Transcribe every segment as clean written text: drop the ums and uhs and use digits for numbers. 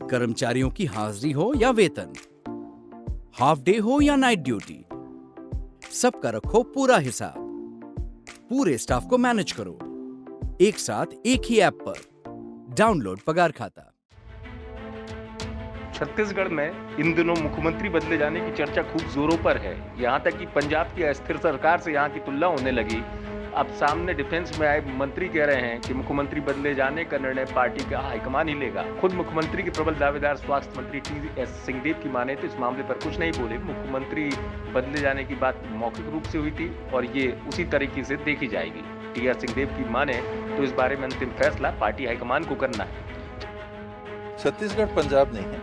कर्मचारियों की हाजिरी हो या वेतन, हाफ डे हो या नाइट ड्यूटी, सबका रखो पूरा हिसाब। पूरे स्टाफ को मैनेज करो एक साथ एक ही ऐप पर। डाउनलोड पगार खाता। छत्तीसगढ़ में इन दिनों मुख्यमंत्री बदले जाने की चर्चा खूब जोरों पर है। यहां तक कि पंजाब की अस्थिर सरकार से यहां की तुलना होने लगी। अब सामने डिफेंस में आए मंत्री कह रहे हैं कि मुख्यमंत्री बदले जाने का निर्णय पार्टी का हाईकमान ही लेगा। खुद मुख्यमंत्री के प्रबल दावेदार स्वास्थ्य मंत्री टी.एस. सिंहदेव की माने तो इस मामले पर कुछ नहीं बोले। मुख्यमंत्री बदले जाने की बात मौखिक रूप से हुई थी और ये उसी तरीके से देखी जाएगी। टी.एस. सिंहदेव की माने तो इस बारे में अंतिम फैसला पार्टी हाईकमान को करना है। छत्तीसगढ़ पंजाब नहीं है,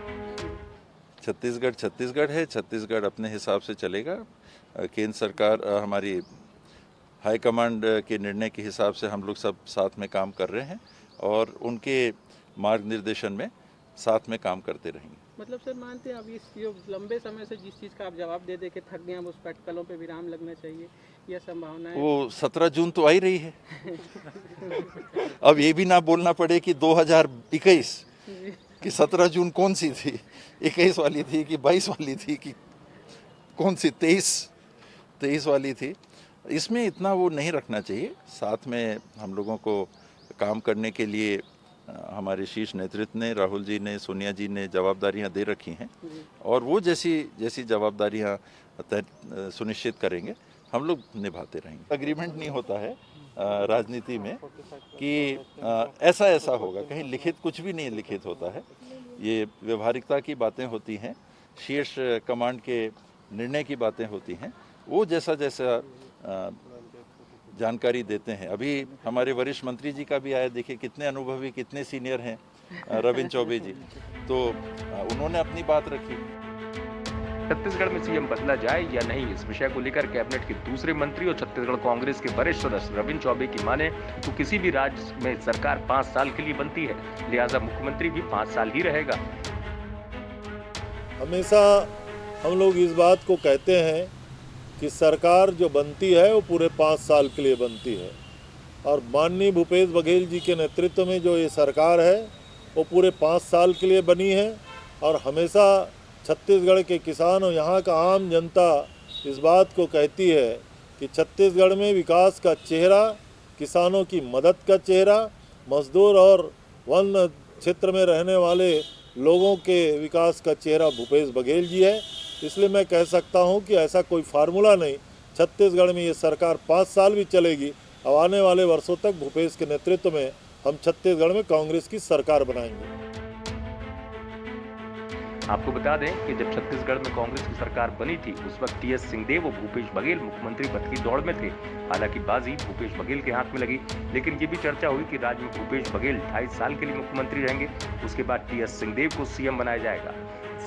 छत्तीसगढ़ छत्तीसगढ़ है। छत्तीसगढ़ अपने हिसाब से चलेगा। केंद्र सरकार हमारी हाईकमांड के निर्णय के हिसाब से हम लोग सब साथ में काम कर रहे हैं और उनके मार्ग निर्देशन में साथ में काम करते रहेंगे। मतलब सर मानते हैं अब इस लंबे समय से जिस चीज़ का आप जवाब दे के थक गए, अब उस अटकलों पे विराम लगना चाहिए, यह संभावना है? वो 17 जून तो आ ही रही है। अब ये भी ना बोलना पड़े कि 2021 कि 17 जून कौन सी थी, 21 वाली थी कि 22 वाली थी कि कौन सी 23 वाली थी। इसमें इतना वो नहीं रखना चाहिए। साथ में हम लोगों को काम करने के लिए हमारे शीर्ष नेतृत्व ने, राहुल जी ने, सोनिया जी ने जवाबदारियां दे रखी हैं और वो जैसी जवाबदारियां सुनिश्चित करेंगे हम लोग निभाते रहेंगे। एग्रीमेंट नहीं होता है राजनीति में कि ऐसा होगा, कहीं लिखित कुछ भी नहीं लिखित होता है। ये व्यवहारिकता की बातें होती हैं, शीर्ष कमांड के निर्णय की बातें होती हैं। वो जैसा जानकारी देते हैं। अभी हमारे वरिष्ठ मंत्री जी का भी आया, देखिए कितने अनुभवी, कितने सीनियर हैं रविंद्र चौबे जी, तो उन्होंने अपनी बात रखी। छत्तीसगढ़ में सीएम बदला जाए या नहीं, इस विषय को लेकर कैबिनेट के दूसरे मंत्री और छत्तीसगढ़ कांग्रेस के वरिष्ठ सदस्य रविंद्र चौबे की माने तो किसी भी राज्य में सरकार 5 साल के लिए बनती है, लिहाजा मुख्यमंत्री भी 5 साल ही रहेगा। हमेशा हम लोग इस बात को कहते हैं कि सरकार जो बनती है वो पूरे 5 साल के लिए बनती है और माननीय भूपेश बघेल जी के नेतृत्व में जो ये सरकार है वो पूरे 5 साल के लिए बनी है। और हमेशा छत्तीसगढ़ के किसान और यहाँ का आम जनता इस बात को कहती है कि छत्तीसगढ़ में विकास का चेहरा, किसानों की मदद का चेहरा, मजदूर और वन क्षेत्र में रहने वाले लोगों के विकास का चेहरा भूपेश बघेल जी है। इसलिए मैं कह सकता हूं कि ऐसा कोई फार्मूला नहीं, छत्तीसगढ़ में ये सरकार 5 साल भी चलेगी। अब आने वाले वर्षों तक भूपेश के नेतृत्व में हम छत्तीसगढ़ में कांग्रेस की सरकार बनाएंगे। आपको बता दें कि जब छत्तीसगढ़ में कांग्रेस की सरकार बनी थी उस वक्त टी.एस. सिंहदेव और भूपेश बघेल मुख्यमंत्री पद की दौड़ में थे। हालांकि बाजी भूपेश बघेल के हाथ में लगी, लेकिन ये भी चर्चा हुई कि राज्य में भूपेश बघेल 2.5 साल के लिए मुख्यमंत्री रहेंगे, उसके बाद टी.एस. सिंहदेव को सीएम बनाया जाएगा।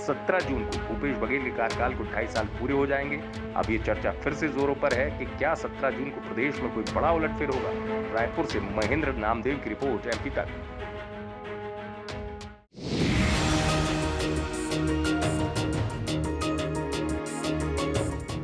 17 जून को भूपेश बघेल के कार्यकाल को 2.5 साल पूरे हो जाएंगे। अब ये चर्चा फिर से जोरों पर है कि क्या 17 जून को प्रदेश में कोई बड़ा उलटफेर होगा। रायपुर से महेंद्र नामदेव की रिपोर्ट, MP तक।